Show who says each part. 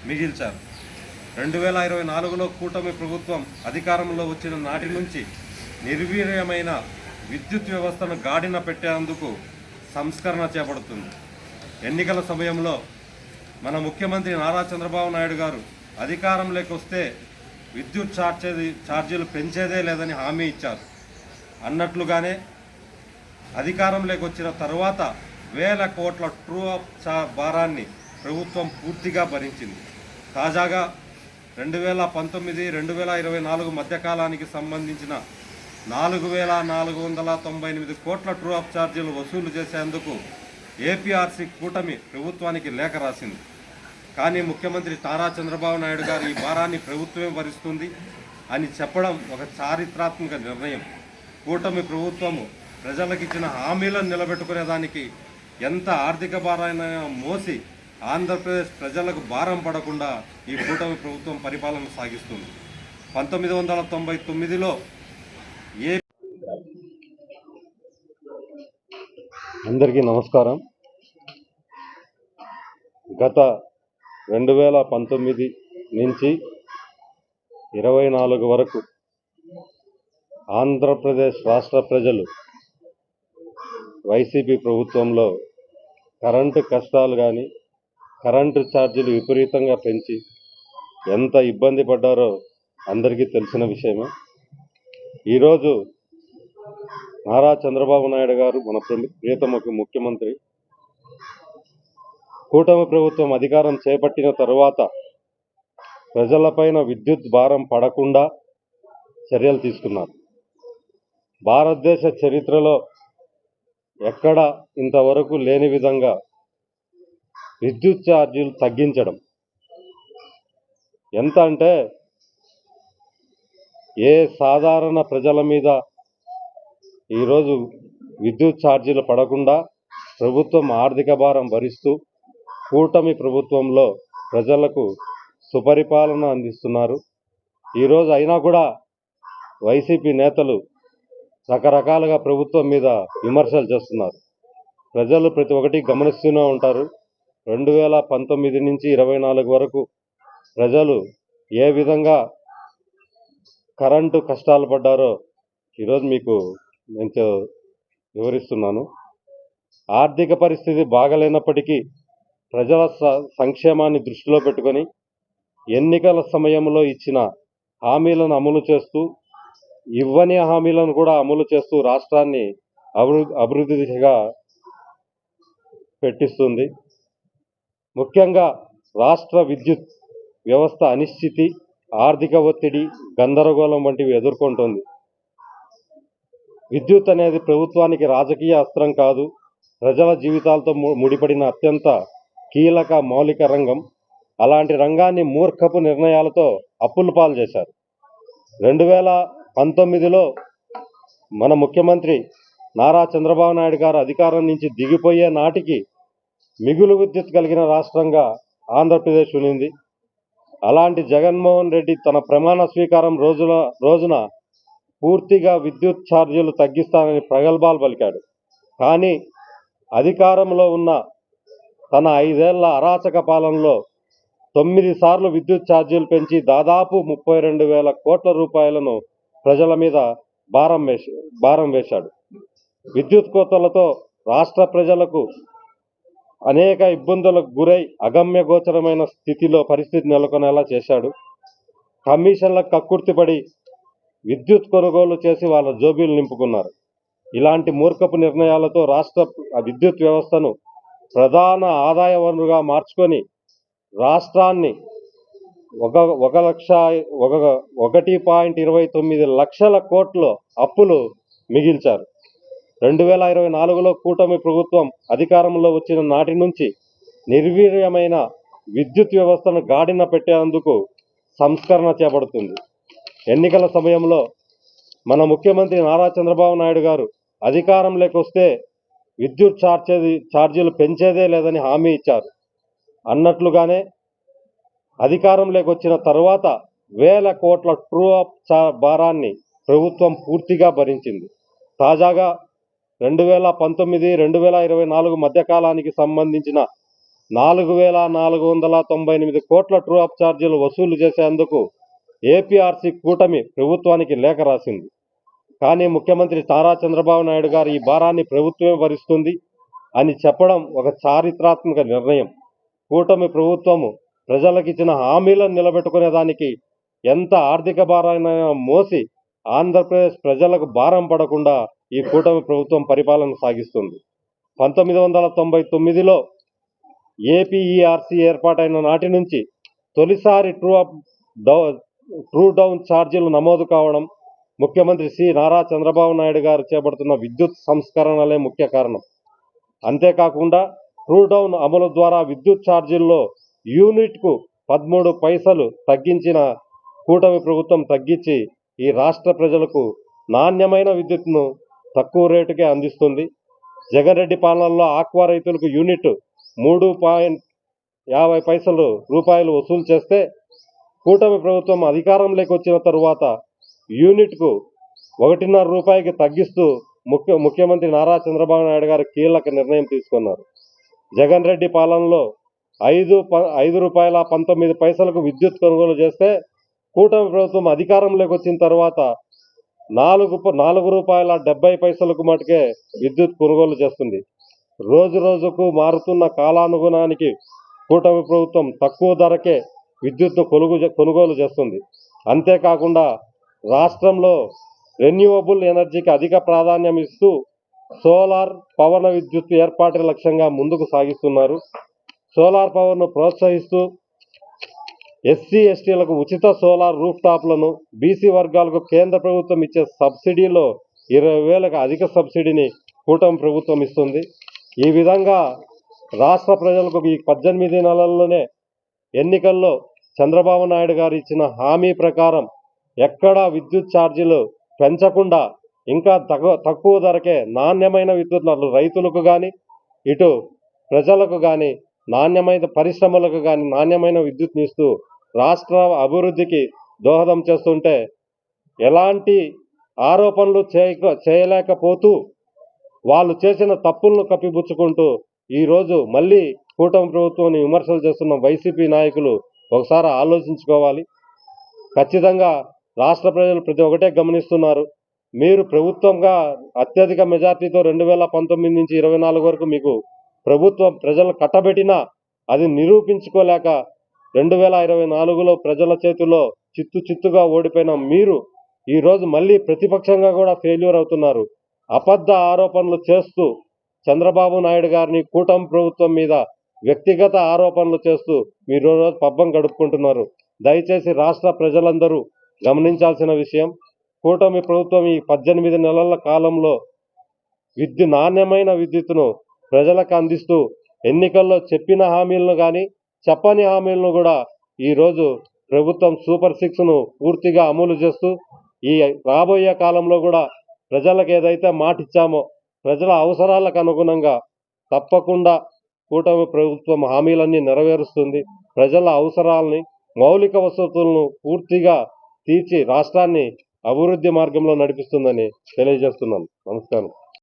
Speaker 1: మిగిల్చారు. 2024లో కూటమి ప్రభుత్వం అధికారంలో వచ్చిన నాటి నుంచి నిర్వీర్యమైన విద్యుత్ వ్యవస్థను గాడిన పెట్టేందుకు సంస్కరణ చేపడుతుంది. ఎన్నికల సమయంలో మన ముఖ్యమంత్రి నారా చంద్రబాబు నాయుడు గారు అధికారంలోకి వస్తే విద్యుత్ ఛార్జీలు పెంచేదే లేదని హామీ ఇచ్చారు. అన్నట్లుగానే అధికారంలోకి వచ్చిన తర్వాత వేల కోట్ల ట్రూ అప్ భారాన్ని ప్రభుత్వం పూర్తిగా భరించింది. తాజాగా 2019-2024 మధ్యకాలానికి సంబంధించిన 4,498 కోట్ల ట్రూ అప్ ఛార్జీలు వసూలు చేసేందుకు ఏపీఆర్సీ కూటమి ప్రభుత్వానికి లేఖ రాసింది. కానీ ముఖ్యమంత్రి నారా చంద్రబాబు నాయుడు గారు ఈ భారాన్ని ప్రభుత్వమే భరిస్తుంది అని చెప్పడం ఒక చారిత్రాత్మక నిర్ణయం. కూటమి ప్రభుత్వము ప్రజలకిచ్చిన హామీలను నిలబెట్టుకునేదానికి ఎంత ఆర్థిక భారాన్ని మోసి ఆంధ్రప్రదేశ్ ప్రజలకు భారం పడకుండా ఈ కూటమి ప్రభుత్వం పరిపాలన సాగిస్తుంది. 1999లో
Speaker 2: అందరికీ నమస్కారం. గత 2019 నుంచి 24 వరకు ఆంధ్రప్రదేశ్ రాష్ట్ర ప్రజలు వైసీపీ ప్రభుత్వంలో కరెంటు కష్టాలు కానీ కరెంటు ఛార్జీలు విపరీతంగా పెంచి ఎంత ఇబ్బంది పడ్డారో అందరికీ తెలిసిన విషయమే. ఈరోజు నారా చంద్రబాబు నాయుడు గారు మన ప్రియతమ ముఖ్యమంత్రి కూటమి ప్రభుత్వం అధికారం చేపట్టిన తరువాత ప్రజలపైన విద్యుత్ భారం పడకుండా చర్యలు తీసుకున్నారు. భారతదేశ చరిత్రలో ఎక్కడ ఇంతవరకు లేని విధంగా విద్యుత్ ఛార్జీలు తగ్గించడం. ఎంత అంటే ఏ సాధారణ ప్రజల మీద ఈరోజు విద్యుత్ ఛార్జీలు పడకుండా ప్రభుత్వం ఆర్థిక భారం భరిస్తూ కూటమి ప్రభుత్వంలో ప్రజలకు సుపరిపాలన అందిస్తున్నారు. ఈరోజు అయినా కూడా వైసీపీ నేతలు రకరకాలుగా ప్రభుత్వం మీద విమర్శలు చేస్తున్నారు. ప్రజలు ప్రతి ఒక్కటి గమనిస్తూనే ఉంటారు. 2019 నుంచి 24 వరకు ప్రజలు ఏ విధంగా కరెంటు కష్టాలు పడ్డారో ఈరోజు మీకు నేను వివరిస్తున్నాను. ఆర్థిక పరిస్థితి బాగలేనప్పటికీ ప్రజల సంక్షేమాన్ని దృష్టిలో పెట్టుకొని ఎన్నికల సమయంలో ఇచ్చిన హామీలను అమలు చేస్తూ ఇవ్వని హామీలను కూడా అమలు చేస్తూ రాష్ట్రాన్ని అభివృద్ధి దిశగా పెట్టిస్తుంది. ముఖ్యంగా రాష్ట్ర విద్యుత్ వ్యవస్థ అనిశ్చితి, ఆర్థిక ఒత్తిడి, గందరగోళం వంటివి ఎదుర్కొంటోంది. విద్యుత్ అనేది ప్రభుత్వానికి రాజకీయ అస్త్రం కాదు, ప్రజల జీవితాలతో ముడిపడిన అత్యంత కీలక మౌలిక రంగం. అలాంటి రంగాన్ని మూర్ఖపు నిర్ణయాలతో అప్పుల పాలు చేశారు. 2019లో మన ముఖ్యమంత్రి నారా చంద్రబాబు నాయుడు గారు అధికారం నుంచి దిగిపోయే నాటికి మిగులు విద్యుత్ కలిగిన రాష్ట్రంగా ఆంధ్రప్రదేశ్ ఉంది. అలాంటి జగన్మోహన్ రెడ్డి తన ప్రమాణ స్వీకారం రోజున పూర్తిగా విద్యుత్ ఛార్జీలు తగ్గిస్తానని ప్రగల్భాలు పలికాడు. కానీ అధికారంలో ఉన్న తన 5 ఏళ్ల అరాచక పాలనలో 9 సార్లు విద్యుత్ ఛార్జీలు పెంచి దాదాపు 32,000 కోట్ల రూపాయలను ప్రజల మీద భారం వేశాడు. విద్యుత్ కోతలతో రాష్ట్ర ప్రజలకు అనేక ఇబ్బందులకు గురై అగమ్య గోచరమైన స్థితిలో పరిస్థితి నెలకొనేలా చేశాడు. కమిషన్లకు కక్కుర్తిపడి విద్యుత్ కొనుగోలు చేసి వాళ్ళ జోబీలు నింపుకున్నారు. ఇలాంటి మూర్ఖపు నిర్ణయాలతో రాష్ట్ర విద్యుత్ వ్యవస్థను ప్రధాన ఆదాయ వనరుగా మార్చుకొని రాష్ట్రాన్ని 1.29 లక్షల కోట్ల అప్పులు మిగిల్చారు. 2024లో కూటమి ప్రభుత్వం అధికారంలో వచ్చిన నాటి నుంచి నిర్వీర్యమైన విద్యుత్ వ్యవస్థను గాడిన పెట్టేందుకు సంస్కరణ చేపడుతుంది. ఎన్నికల సమయంలో మన ముఖ్యమంత్రి నారా చంద్రబాబు నాయుడు గారు అధికారంలోకి వస్తే విద్యుత్ ఛార్జీలు పెంచేదే లేదని హామీ ఇచ్చారు. అన్నట్లుగానే అధికారంలోకి వచ్చిన తర్వాత వేల కోట్ల ట్రూ అప్ భారాన్ని ప్రభుత్వం పూర్తిగా భరించింది. తాజాగా 2019-2024 మధ్యకాలానికి సంబంధించిన 4,498 కోట్ల ట్రూ అప్ ఛార్జీలు వసూలు చేసేందుకు ఏపీఆర్సీ కూటమి ప్రభుత్వానికి లేఖ రాసింది. కానీ ముఖ్యమంత్రి నారా చంద్రబాబు నాయుడు గారు ఈ భారాన్ని ప్రభుత్వమే భరిస్తుంది అని చెప్పడం ఒక చారిత్రాత్మక నిర్ణయం. కూటమి ప్రభుత్వము ప్రజలకు ఇచ్చిన హామీలను నిలబెట్టుకునేదానికి ఎంత ఆర్థిక భారాన్ని మోసి ఆంధ్రప్రదేశ్ ప్రజలకు భారం పడకుండా ఈ కూటమి ప్రభుత్వం పరిపాలన సాగిస్తుంది. 1999లో ఏపీఈఆర్సీ ఏర్పాటైన నాటి నుంచి తొలిసారి ట్రూ డౌన్ ఛార్జీలు నమోదు కావడం ముఖ్యమంత్రి నారా చంద్రబాబు నాయుడు గారు చేపడుతున్న విద్యుత్ సంస్కరణలే ముఖ్య కారణం. అంతేకాకుండా ట్రూ డౌన్ అమలు ద్వారా విద్యుత్ ఛార్జీల్లో యూనిట్కు 13 పైసలు తగ్గించిన కూటమి ప్రభుత్వం తగ్గించి ఈ రాష్ట్ర ప్రజలకు నాణ్యమైన విద్యుత్ను తక్కువ రేటుకే అందిస్తుంది. జగన్ రెడ్డి పాలనలో ఆక్వా రైతులకు యూనిట్ 3.50 రూపాయలు వసూలు చేస్తే కూటమి ప్రభుత్వం అధికారంలోకి వచ్చిన తరువాత యూనిట్కు 1.5 రూపాయికి తగ్గిస్తూ ముఖ్యమంత్రి నారా చంద్రబాబు నాయుడు గారు కీలక నిర్ణయం తీసుకున్నారు. జగన్ రెడ్డి పాలనలో 5 రూపాయల 19 పైసలకు విద్యుత్ కొనుగోలు చేస్తే కూటమి ప్రభుత్వం అధికారంలోకి వచ్చిన తర్వాత 4 రూపాయల 70 పైసలకు మటుకే విద్యుత్ కొనుగోలు చేస్తుంది. రోజు రోజుకు మారుతున్న కాలానుగుణానికి కూటమి ప్రభుత్వం తక్కువ ధరకే విద్యుత్ను కొనుగోలు చేస్తుంది. అంతేకాకుండా రాష్ట్రంలో రెన్యూవబుల్ ఎనర్జీకి అధిక ప్రాధాన్యం ఇస్తూ సోలార్ పవన విద్యుత్ ఏర్పాటు లక్ష్యంగా ముందుకు సాగిస్తున్నారు. సోలార్ పవర్ను ప్రోత్సహిస్తూ ఎస్సీ ఎస్టీలకు ఉచిత సోలార్ రూఫ్ టాప్లను, బీసీ వర్గాలకు కేంద్ర ప్రభుత్వం ఇచ్చే సబ్సిడీలో 20,000కు అధిక సబ్సిడీని కూటమి ప్రభుత్వం ఇస్తుంది. ఈ విధంగా రాష్ట్ర ప్రజలకు ఈ 18 నెలల్లోనే ఎన్నికల్లో చంద్రబాబు నాయుడు గారు ఇచ్చిన హామీ ప్రకారం ఎక్కడా విద్యుత్ ఛార్జీలు పెంచకుండా ఇంకా తక్కువ ధరకే నాణ్యమైన విద్యుత్ రైతులకు కానీ ఇటు ప్రజలకు కానీ నాణ్యమైన పరిశ్రమలకు కానీ నాణ్యమైన విద్యుత్ని ఇస్తూ రాష్ట్ర అభివృద్ధికి దోహదం చేస్తుంటే ఎలాంటి ఆరోపణలు చేయలేకపోతూ వాళ్ళు చేసిన తప్పులను కప్పిపుచ్చుకుంటూ ఈరోజు మళ్ళీ కూటమి ప్రభుత్వాన్ని విమర్శలు చేస్తున్న వైసీపీ నాయకులు ఒకసారి ఆలోచించుకోవాలి. ఖచ్చితంగా రాష్ట్ర ప్రజలు ప్రతి ఒక్కటే గమనిస్తున్నారు. మీరు ప్రభుత్వంగా అత్యధిక మెజార్టీతో 2019 నుంచి 24 వరకు మీకు ప్రభుత్వం ప్రజలు కట్టబెట్టినా అది నిరూపించుకోలేక 2024లో ప్రజల చేతిలో చిత్తుగా ఓడిపోయిన మీరు ఈరోజు మళ్ళీ ప్రతిపక్షంగా కూడా ఫెయిల్యూర్ అవుతున్నారు. అబద్ధ ఆరోపణలు చేస్తూ చంద్రబాబు నాయుడు గారిని కూటమి ప్రభుత్వం మీద వ్యక్తిగత ఆరోపణలు చేస్తూ మీరు రోజు పబ్బం గడుపుకుంటున్నారు. దయచేసి రాష్ట్ర ప్రజలందరూ గమనించాల్సిన విషయం, కూటమి ప్రభుత్వం ఈ 18 నెలల కాలంలో నాణ్యమైన విద్యుత్తును ప్రజలకు అందిస్తూ ఎన్నికల్లో చెప్పిన హామీలను కానీ చెప్పని హామీలను కూడా ఈరోజు ప్రభుత్వం సూపర్ 6ను పూర్తిగా అమలు చేస్తూ ఈ రాబోయే కాలంలో కూడా ప్రజలకు ఏదైతే మాట ఇచ్చామో ప్రజల అవసరాలకు అనుగుణంగా తప్పకుండా కూటమి ప్రభుత్వం హామీలన్నీ నెరవేరుస్తుంది. ప్రజల అవసరాలని మౌలిక వసతులను పూర్తిగా తీర్చి రాష్ట్రాన్ని అభివృద్ధి మార్గంలో నడిపిస్తుందని తెలియజేస్తున్నాను. నమస్కారం.